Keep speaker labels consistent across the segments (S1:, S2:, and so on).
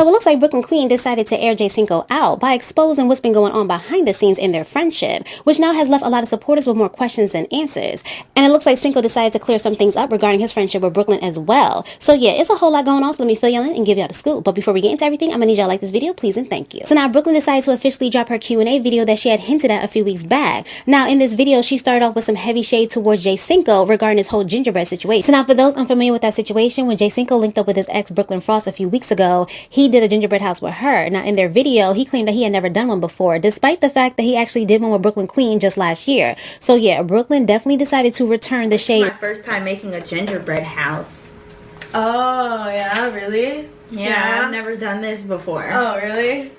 S1: So it looks like Brooklyn Queen decided to air Cinco out by exposing what's been going on behind the scenes in their friendship, which now has left a lot of supporters with more questions than answers. And it looks like Cinco decided to clear some things up regarding his friendship with Brooklyn as well. So yeah, it's a whole lot going on, so let me fill y'all in and give y'all the scoop. But before we get into everything, I'm gonna need y'all to like this video, please and thank you. So now Brooklyn decided to officially drop her Q&A video that she had hinted at a few weeks back. Now in this video, she started off with some heavy shade towards Cinco regarding this whole gingerbread situation. So now for those unfamiliar with that situation, when Cinco linked up with his ex Brooklyn Frost a few weeks ago, he did a gingerbread house with her. Now in their video, he claimed that he had never done one before, despite the fact that he actually did one with Brooklyn Queen just last year. So yeah, Brooklyn definitely decided to return the shade.
S2: My first time making a gingerbread house.
S3: Oh yeah, really?
S2: Yeah, I've never done this before.
S3: Oh really?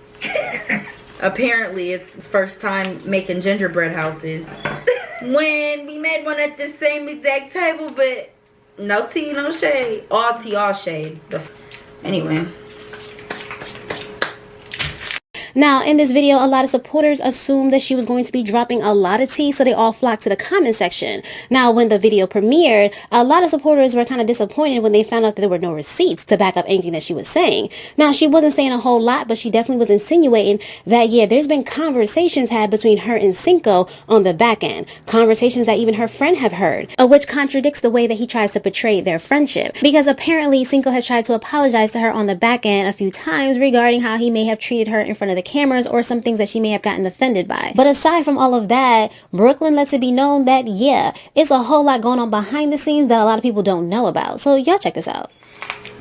S2: Apparently it's his first time making gingerbread houses. When we made one at the same exact table, but no tea, no shade. All tea, all shade. Anyway.
S1: Now, in this video, a lot of supporters assumed that she was going to be dropping a lot of tea, so they all flocked to the comment section. Now, when the video premiered, a lot of supporters were kind of disappointed when they found out that there were no receipts to back up anything that she was saying. Now, she wasn't saying a whole lot, but she definitely was insinuating that, yeah, there's been conversations had between her and Cinco on the back end. Conversations that even her friend have heard, which contradicts the way that he tries to portray their friendship. Because apparently, Cinco has tried to apologize to her on the back end a few times regarding how he may have treated her in front of the cameras or some things that she may have gotten offended by. But aside from all of that, Brooklyn lets it be known that, yeah, it's a whole lot going on behind the scenes that a lot of people don't know about. So y'all check this out.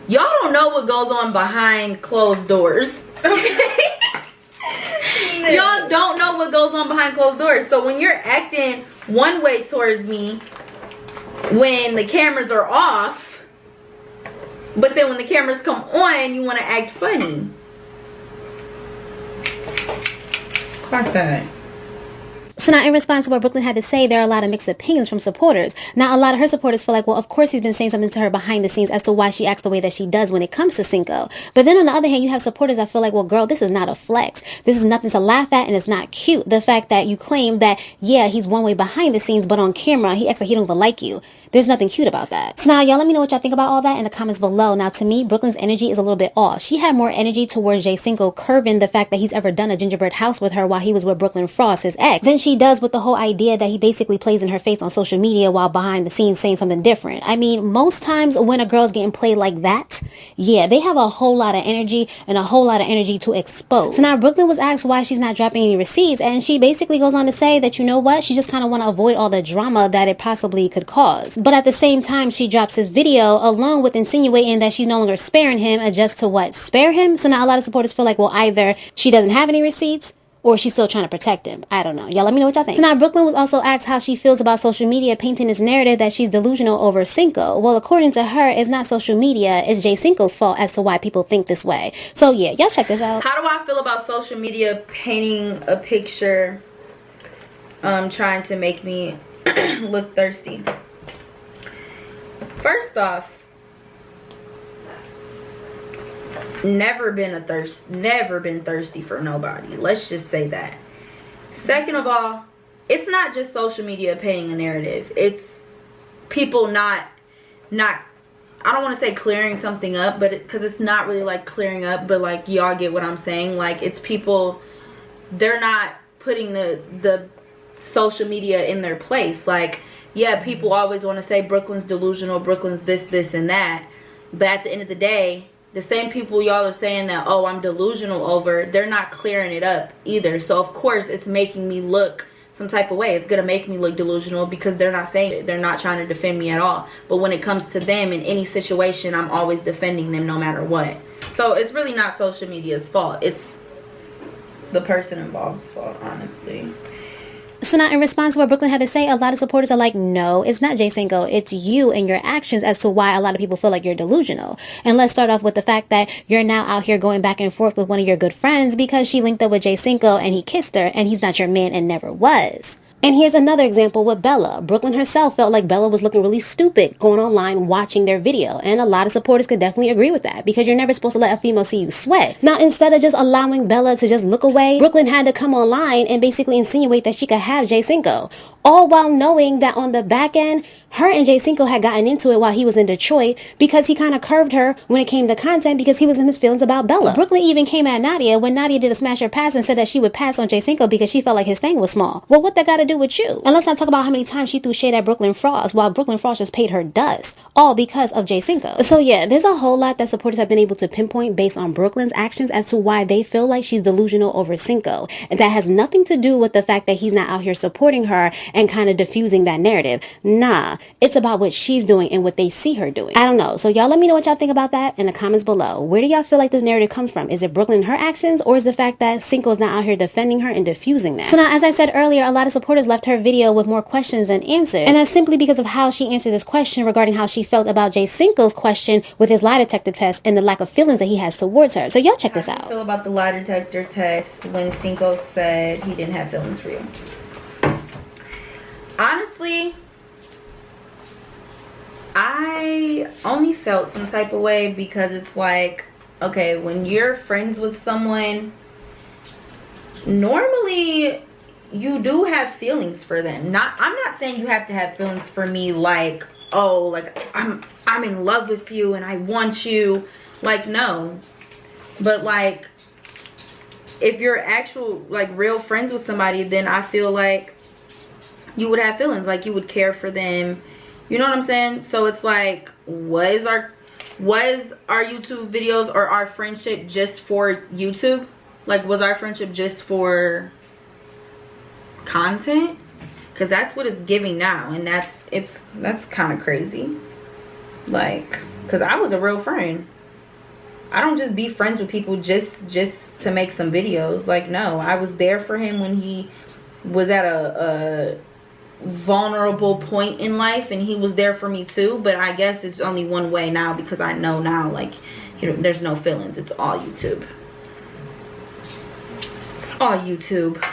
S2: Y'all don't know what goes on behind closed doors. Okay? Y'all don't know what goes on behind closed doors. So when you're acting one way towards me when the cameras are off, but then when the cameras come on, you want to act funny. Clock that.
S1: So now in response to what Brooklyn had to say, there are a lot of mixed opinions from supporters. Now a lot of her supporters feel like, well, of course he's been saying something to her behind the scenes as to why she acts the way that she does when it comes to Cinco. But then on the other hand, you have supporters that feel like, well, girl, this is not a flex. This is nothing to laugh at and it's not cute. The fact that you claim that, yeah, he's one way behind the scenes, but on camera, he acts like he don't even like you. There's nothing cute about that. So now y'all let me know what y'all think about all that in the comments below. Now to me, Brooklyn's energy is a little bit off. She had more energy towards Cinco curving the fact that he's ever done a gingerbread house with her while he was with Brooklyn Frost, his ex, than she does with the whole idea that he basically plays in her face on social media while behind the scenes saying something different. I mean, most times when a girl's getting played like that, yeah, they have a whole lot of energy and a whole lot of energy to expose. So now Brooklyn was asked why she's not dropping any receipts, and she basically goes on to say that, you know what, she just kind of want to avoid all the drama that it possibly could cause. But at the same time, she drops this video along with insinuating that she's no longer sparing him and just to what? Spare him? So now a lot of supporters feel like, well, either she doesn't have any receipts or she's still trying to protect him. I don't know. Y'all let me know what y'all think. So now Brooklyn was also asked how she feels about social media painting this narrative that she's delusional over Cinco. Well, according to her, it's not social media, it's Cinco's fault as to why people think this way. So yeah, y'all check this out.
S2: How do I feel about social media painting a picture, trying to make me look thirsty? First off, never been thirsty for nobody. Let's just say that. Second of all, it's not just social media painting a narrative. It's people not I don't want to say clearing something up, but because it's not really like clearing up, but like y'all get what I'm saying. Like it's people, they're not putting the social media in their place. Like, yeah, people always want to say Brooklyn's delusional, Brooklyn's this, and that. But at the end of the day, the same people y'all are saying that, oh, I'm delusional over, they're not clearing it up either. So, of course, it's making me look some type of way. It's going to make me look delusional because they're not saying it. They're not trying to defend me at all. But when it comes to them in any situation, I'm always defending them no matter what. So, it's really not social media's fault. It's the person involved's fault, honestly.
S1: So now in response to what Brooklyn had to say, a lot of supporters are like, no, it's not Cinco, it's you and your actions as to why a lot of people feel like you're delusional. And let's start off with the fact that you're now out here going back and forth with one of your good friends because she linked up with Cinco and he kissed her and he's not your man and never was. And here's another example with Bella. Brooklyn herself felt like Bella was looking really stupid going online watching their video. And a lot of supporters could definitely agree with that because you're never supposed to let a female see you sweat. Now, instead of just allowing Bella to just look away, Brooklyn had to come online and basically insinuate that she could have Cinco. all while knowing that on the back end, her and Cinco had gotten into it while he was in Detroit because he kind of curved her when it came to content because he was in his feelings about Bella. Brooklyn even came at Nadia when Nadia did a smash her pass and said that she would pass on Cinco because she felt like his thing was small. Well, what that got to do with you? And let's not talk about how many times she threw shade at Brooklyn Frost while Brooklyn Frost just paid her dust, all because of Cinco. So yeah, there's a whole lot that supporters have been able to pinpoint based on Brooklyn's actions as to why they feel like she's delusional over Cinco. And that has nothing to do with the fact that he's not out here supporting her and kind of diffusing that narrative. Nah, it's about what she's doing and what they see her doing. I don't know. So y'all let me know what y'all think about that in the comments below. Where do y'all feel like this narrative comes from? Is it Brooklyn and her actions, or is the fact that Cinco's not out here defending her and diffusing that? So now, as I said earlier, a lot of supporters left her video with more questions than answers. And that's simply because of how she answered this question regarding how she felt about Cinco's question with his lie detector test and the lack of feelings that he has towards her. So y'all check this out.
S2: How do you feel about the lie detector test when Cinco said he didn't have feelings for you? Honestly, I only felt some type of way because it's like, okay, when you're friends with someone, normally you do have feelings for them. I'm not saying you have to have feelings for me like, oh, like I'm in love with you and I want you. Like, no. But like, if you're actual, like, real friends with somebody, then I feel like you would have feelings, like you would care for them. You know what I'm saying? So it's like, was our YouTube videos or our friendship just for YouTube? Like, was our friendship just for content? Because that's what it's giving now, and that's kind of crazy. Like, because I was a real friend. I don't just be friends with people just to make some videos. Like, no, I was there for him when he was at a vulnerable point in life, and he was there for me too. But I guess it's only one way now, because I know now, like, you know, there's no feelings. It's all YouTube. It's all YouTube.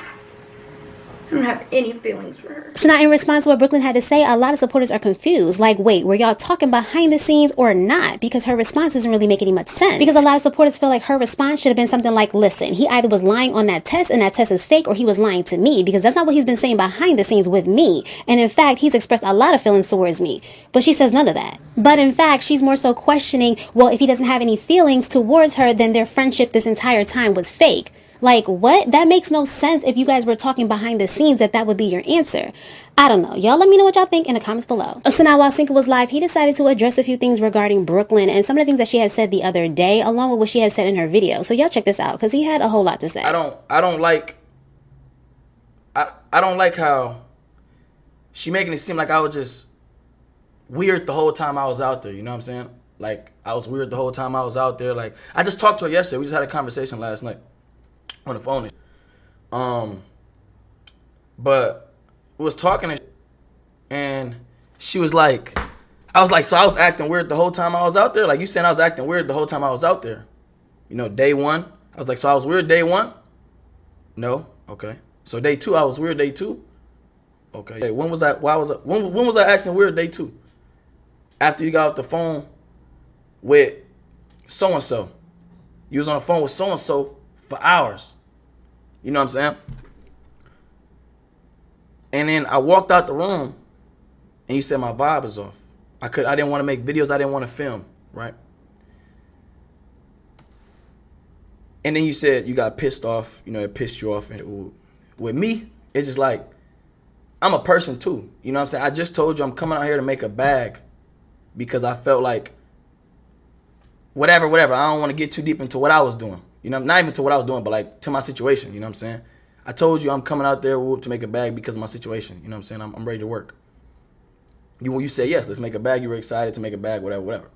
S2: I don't have any feelings for her.
S1: So now, in response to what Brooklyn had to say, a lot of supporters are confused. Like, wait, were y'all talking behind the scenes or not? Because her response doesn't really make any much sense. Because a lot of supporters feel like her response should have been something like, listen, he either was lying on that test and that test is fake, or he was lying to me, because that's not what he's been saying behind the scenes with me. And in fact, he's expressed a lot of feelings towards me. But she says none of that. But in fact, she's more so questioning, well, if he doesn't have any feelings towards her, then their friendship this entire time was fake. Like, what? That makes no sense if you guys were talking behind the scenes that would be your answer. I don't know. Y'all let me know what y'all think in the comments below. So now, while Cinco was live, he decided to address a few things regarding Brooklyn and some of the things that she had said the other day, along with what she had said in her video. So y'all check this out, because he had a whole lot to say.
S4: I don't like how she making it seem like I was just weird the whole time I was out there. You know what I'm saying? Like, I was weird the whole time I was out there. Like, I just talked to her yesterday. We just had a conversation last night on the phone. But we was talking and she was like, I was like, so I was acting weird the whole time I was out there? Like, you saying I was acting weird the whole time I was out there? You know, day one. I was like, so I was weird day one? No? Okay. So day two, I was weird day two? Okay. Hey, when was I acting weird day two? After you got off the phone with so-and-so. You was on the phone with so-and-so for hours. You know what I'm saying? And then I walked out the room and you said my vibe is off. I didn't want to make videos, I didn't want to film, right? And then you said you got pissed off, you know, it pissed you off. And with me, it's just like, I'm a person too. You know what I'm saying? I just told you I'm coming out here to make a bag because I felt like whatever. I don't want to get too deep into what I was doing. You know, not even to what I was doing, but like to my situation. You know what I'm saying? I told you I'm coming out there to make a bag because of my situation. You know what I'm saying? I'm ready to work. You say yes, let's make a bag. You were excited to make a bag, whatever.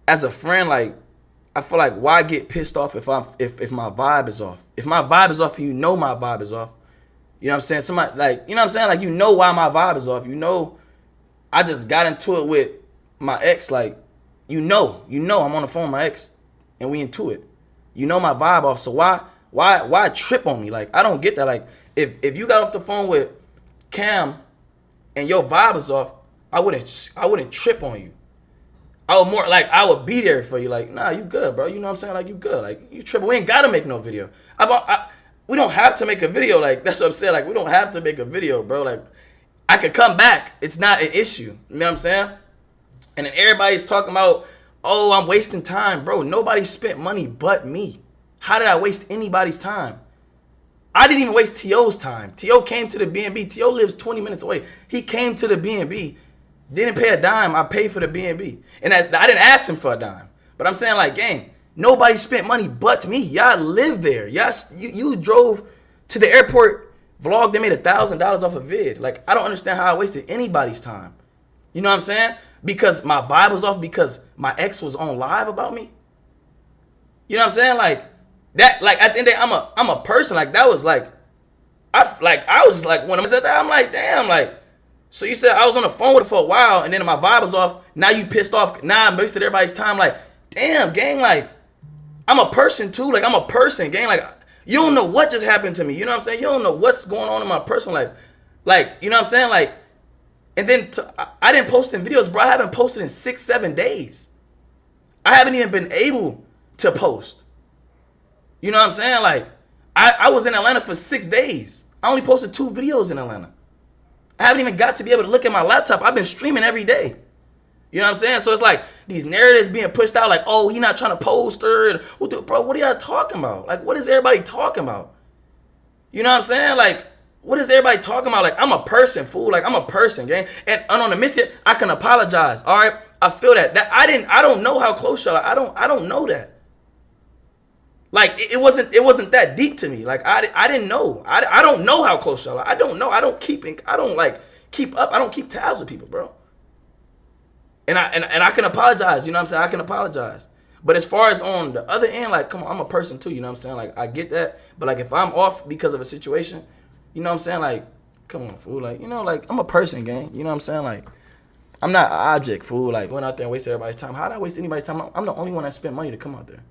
S4: As a friend, like, I feel like, why get pissed off if my vibe is off? If my vibe is off and you know my vibe is off, you know what I'm saying? Somebody, like, you know what I'm saying? Like, you know why my vibe is off. You know, I just got into it with my ex. Like, you know I'm on the phone with my ex and we into it. You know my vibe off. So why trip on me? Like, I don't get that. Like, if you got off the phone with Cam and your vibe is off, I wouldn't trip on you. I would be there for you. Like, nah, you good, bro. You know what I'm saying? Like, you good. Like, you tripping. We ain't gotta make no video. we don't have to make a video. Like, that's what I'm saying. Like, we don't have to make a video, bro. Like, I could come back. It's not an issue. You know what I'm saying? And then everybody's talking about, oh, I'm wasting time. Bro, nobody spent money but me. How did I waste anybody's time? I didn't even waste T.O.'s time. T.O. came to the B&B. T.O. lives 20 minutes away. He came to the B&B, didn't pay a dime. I paid for the B&B. And I didn't ask him for a dime. But I'm saying, like, gang, nobody spent money but me. Y'all live there. You drove to the airport, vlogged, they made $1,000 off a vid. Like, I don't understand how I wasted anybody's time. You know what I'm saying? Because my vibe was off because my ex was on live about me. You know what I'm saying? Like, that, like, at the end of the day, I'm a person. Like, that was like, I was just like, when I said that, I'm like, damn, like, so you said I was on the phone with her for a while and then my vibe was off. Now you pissed off. Now I wasted everybody's time. Like, damn, gang, like, I'm a person too. Like, I'm a person, gang. Like, you don't know what just happened to me. You know what I'm saying? You don't know what's going on in my personal life. Like, you know what I'm saying? Like, and then I didn't post in videos, bro. I haven't posted in 6-7 days. I haven't even been able to post. You know what I'm saying? Like, I was in Atlanta for 6 days. I only posted 2 videos in Atlanta. I haven't even got to be able to look at my laptop. I've been streaming every day. You know what I'm saying? So it's like these narratives being pushed out like, oh, he not trying to post her. Bro, what are y'all talking about? Like, what is everybody talking about? You know what I'm saying? Like, what is everybody talking about? Like, I'm a person, fool. Like, I'm a person, gang. And on the mistake, I can apologize. All right? I feel that. I don't know how close y'all are. I don't know that. Like, it wasn't that deep to me. Like, I didn't know. I don't know how close y'all are. I don't know. I don't keep up. I don't keep tabs with people, bro. And I can apologize. You know what I'm saying? I can apologize. But as far as on the other end, like, come on, I'm a person too. You know what I'm saying? Like, I get that. But like, if I'm off because of a situation, you know what I'm saying? Like, come on, fool. Like, you know, like, I'm a person, gang. You know what I'm saying? Like, I'm not an object, fool. Like, went out there and wasted everybody's time. How did I waste anybody's time? I'm the only one that spent money to come out there.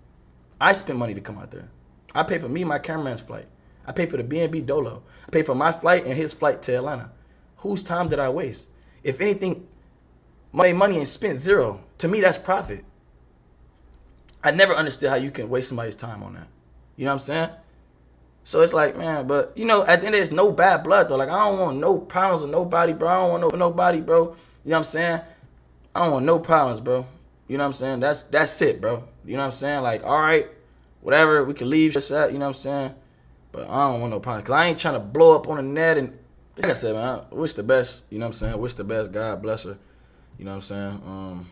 S4: I spent money to come out there. I paid for me and my cameraman's flight. I paid for the B&B Dolo. I paid for my flight and his flight to Atlanta. Whose time did I waste? If anything, made money and spent zero. To me, that's profit. I never understood how you can waste somebody's time on that. You know what I'm saying? So it's like, man, but, you know, at the end of it, it's no bad blood, though. Like, I don't want no problems with nobody, bro. I don't want nobody, bro. You know what I'm saying? I don't want no problems, bro. You know what I'm saying? That's it, bro. You know what I'm saying? Like, all right, whatever, we can leave this at, you know what I'm saying? But I don't want no problems. Because I ain't trying to blow up on the net. And like I said, man, I wish the best. You know what I'm saying? Wish the best. God bless her. You know what I'm saying?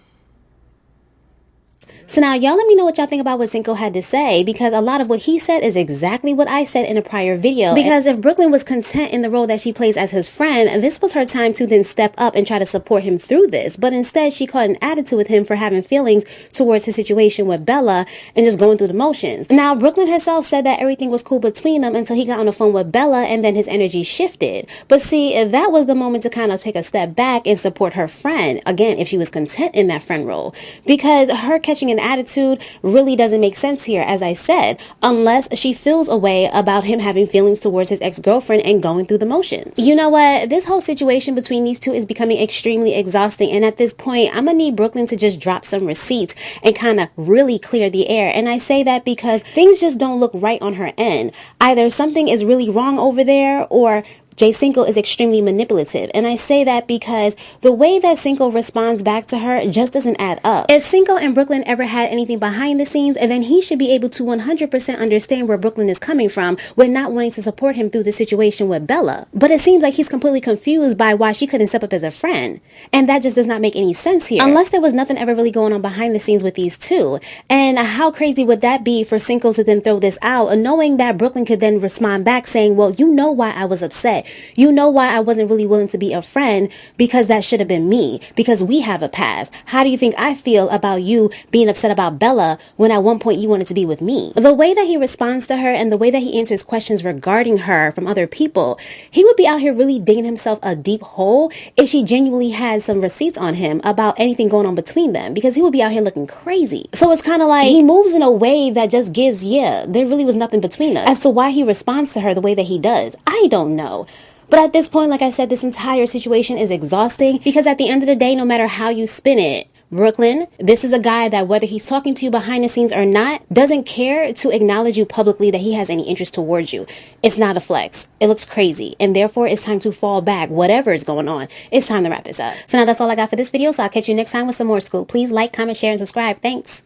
S1: So now y'all let me know what y'all think about what Cinco had to say, because a lot of what he said is exactly what I said in a prior video. Because if Brooklyn was content in the role that she plays as his friend, this was her time to then step up and try to support him through this. But instead, she caught an attitude with him for having feelings towards his situation with Bella and just going through the motions. Now, Brooklyn herself said that everything was cool between them until he got on the phone with Bella and then his energy shifted. But see, that was the moment to kind of take a step back and support her friend. Again, if she was content in that friend role. Because her catching an attitude really doesn't make sense here, as I said, unless she feels a way about him having feelings towards his ex-girlfriend and going through the motions. You know what? This whole situation between these two is becoming extremely exhausting, and at this point, I'm gonna need Brooklyn to just drop some receipts and kind of really clear the air. And I say that because things just don't look right on her end. Either something is really wrong over there, or Cinco is extremely manipulative. And I say that because the way that Cinco responds back to her just doesn't add up. If Cinco and Brooklyn ever had anything behind the scenes, and then he should be able to 100% understand where Brooklyn is coming from with not wanting to support him through the situation with Bella. But it seems like he's completely confused by why she couldn't step up as a friend. And that just does not make any sense here. Unless there was nothing ever really going on behind the scenes with these two. And how crazy would that be for Cinco to then throw this out, knowing that Brooklyn could then respond back saying, well, you know why I was upset. You know why I wasn't really willing to be a friend, because that should have been me, because we have a past. How do you think I feel about you being upset about Bella when at one point you wanted to be with me? The way that he responds to her and the way that he answers questions regarding her from other people, he would be out here really digging himself a deep hole if she genuinely had some receipts on him about anything going on between them, because he would be out here looking crazy. So it's kind of like he moves in a way that just gives, yeah, there really was nothing between us. As to why he responds to her the way that he does, I don't know. But at this point, like I said, this entire situation is exhausting, because at the end of the day, no matter how you spin it, Brooklyn, this is a guy that whether he's talking to you behind the scenes or not, doesn't care to acknowledge you publicly that he has any interest towards you. It's not a flex. It looks crazy. And therefore, it's time to fall back. Whatever is going on, it's time to wrap this up. So now that's all I got for this video. So I'll catch you next time with some more scoop. Please like, comment, share, and subscribe. Thanks.